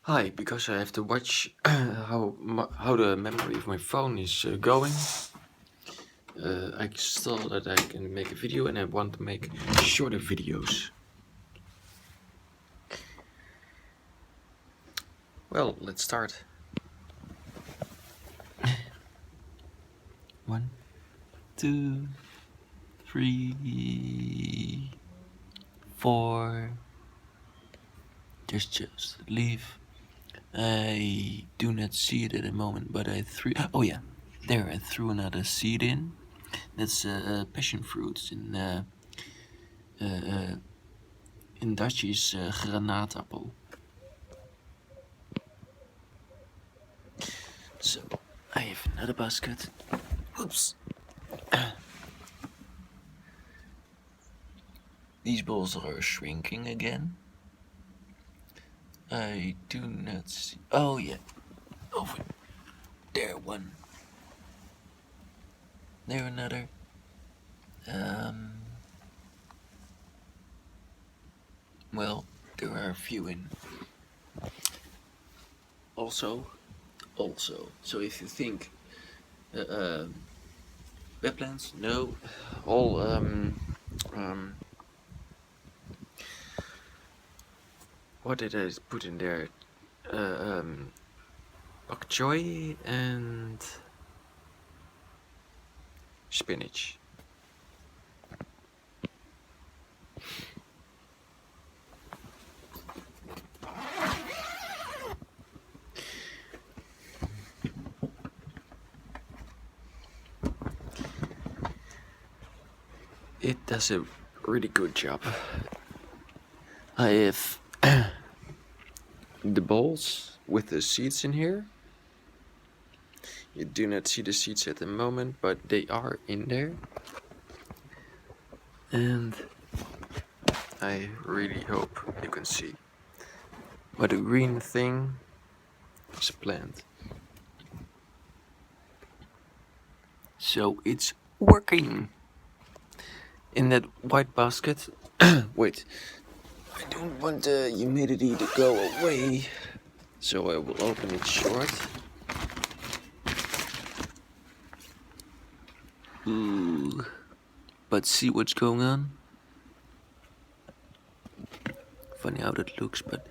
Hi, because I have to watch how the memory of my phone is going. I saw that I can make a video and I want to make shorter videos. Well, let's start. 1, 2, 3, 4. Just leave. I do not see it at the moment, but I threw. Oh yeah, there I threw another seed in. That's passion fruits in Dutch is granaatappel. So I have another basket. Oops. These balls are shrinking again. I do not see. Oh yeah, over there one. There another. Well, there are a few in. Also. So if you think wetlands, no, all what did I put in there? Bok choy and spinach. It does a really good job. I have the bowls with the seeds in here. You do not see the seeds at the moment, but they are in there. And I really hope you can see. But the green thing is a plant. So it's working. In that white basket. Wait, I don't want the humidity to go away. So I will open it short. Ooh. But see what's going on? Funny how that looks, but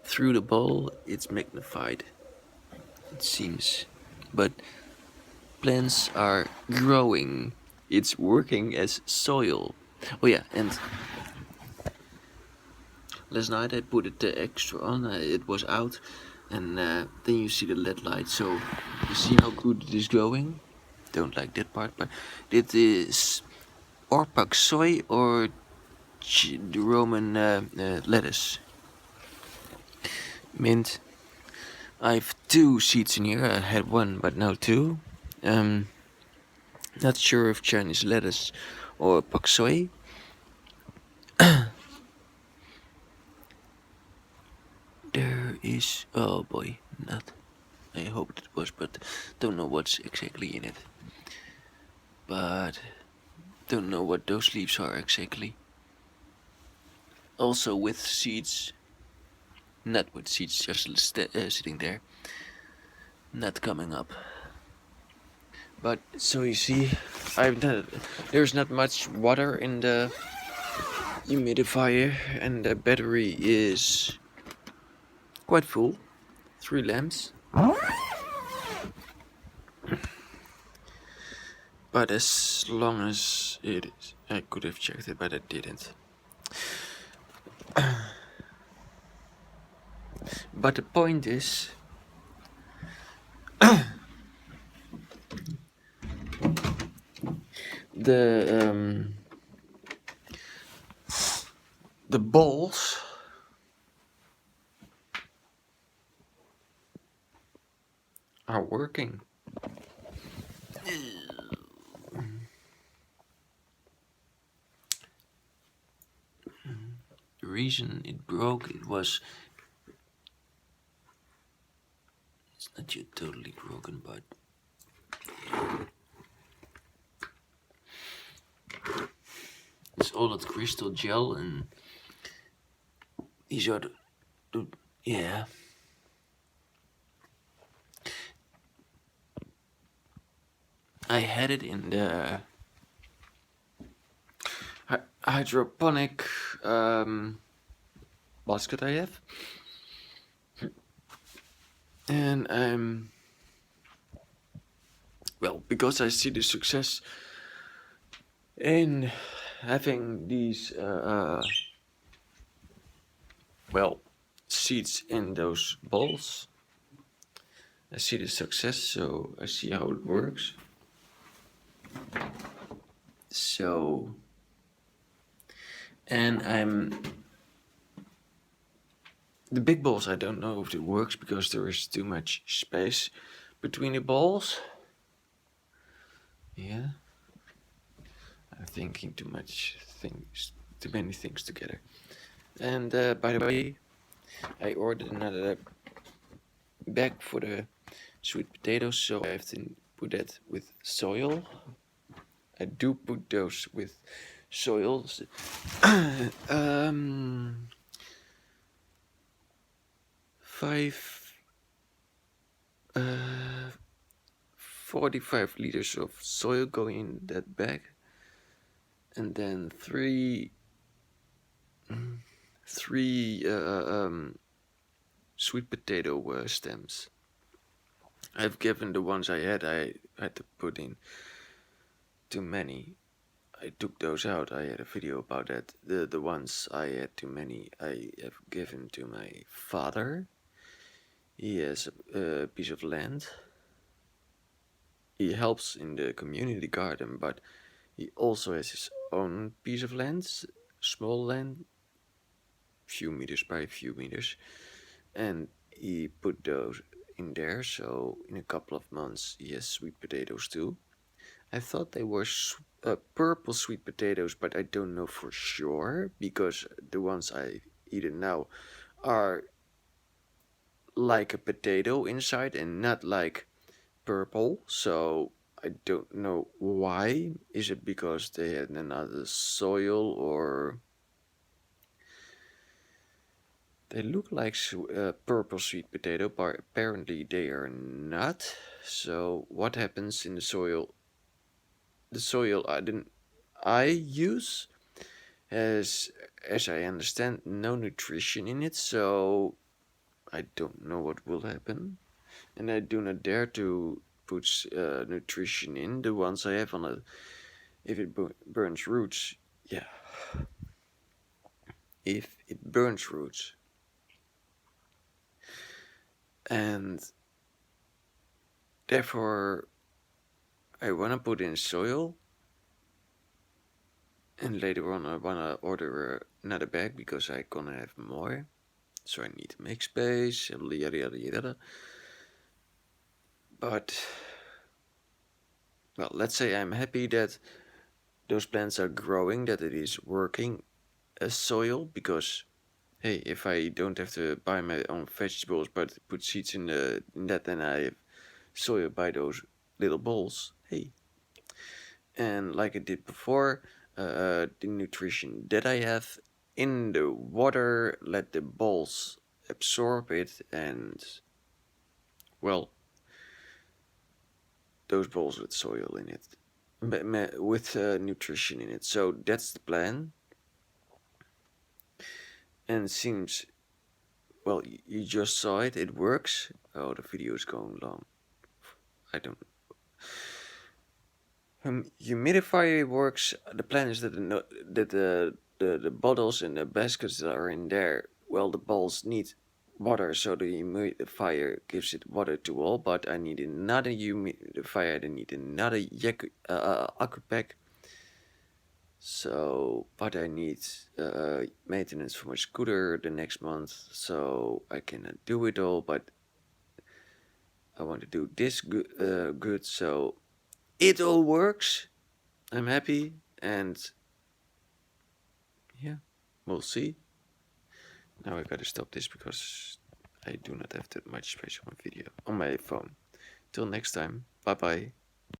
through the bowl it's magnified, it seems. But plants are growing. It's working as soil. Oh yeah, and last night I put it extra on. It was out, and then you see the LED light. So you see how good it is going. Don't like that part, but it is or pak soy or the Roman lettuce. Mint. I have 2 seeds in here. I had 1, but now 2. Not sure if Chinese lettuce or pak soy. There is, oh boy, not. I hoped it was, but don't know what's exactly in it. But don't know what those leaves are exactly. Also with seeds, not with seeds, just sitting there, not coming up. But so you see, there's not much water in the humidifier, and the battery is quite full. 3 lamps. But as long as it is, I could have checked it, but I didn't. But the point is, the balls are working. The reason it broke, it's not yet totally broken, but it's all that crystal gel, and these are Yeah. I had it in the hydroponic basket I have. And well, because I see the success in having these well, seeds in those bowls. I see the success, so I see how it works. So, and the big balls, I don't know if it works because there is too much space between the balls. Yeah, I'm thinking too many things together. And by the way, I ordered another bag for the sweet potatoes, so I have to put that with soil. I do put those with soils. Five, 45 liters of soil going in that bag, and then three sweet potato stems. I've given the ones I had to put in too many. I took those out. I had a video about that. The ones I had too many, I have given to my father. He has a piece of land. He helps in the community garden, but he also has his own piece of land, small land, few meters by few meters, and he put those in there. So in a couple of months, he has sweet potatoes too. I thought they were purple sweet potatoes, but I don't know for sure because the ones I eaten now are like a potato inside and not like purple. So I don't know why. Is it because they had another soil, or they look like purple sweet potato, but apparently they are not. So what happens in the soil? The soil I use has, as I understand, no nutrition in it, so I don't know what will happen, and I do not dare to put nutrition in the ones I have on it. If it burns roots, yeah. If it burns roots, and therefore I wanna put in soil, and later on I wanna order another bag because I gonna have more. So I need to make space, yada yada yada. But well, let's say I'm happy that those plants are growing, that it is working as soil, because hey, if I don't have to buy my own vegetables but put seeds in that, then I have soil by those little bowls. Hey, and like I did before, the nutrition that I have in the water, let the bowls absorb it, and well, those bowls with soil in it, with nutrition in it. So that's the plan. And seems, well, you just saw it. It works. Oh, the video is going long. I don't. Humidifier works. The plan is that the bottles and the baskets that are in there, well, the balls need water, so the humidifier gives it water to all. But I need another humidifier. I need another accu pack. So, but I need maintenance for my scooter the next month, so I cannot do it all. But I want to do this good, so it all works. I'm happy, and yeah, we'll see. Now I gotta stop this because I do not have that much space on my phone. Till next time, bye bye.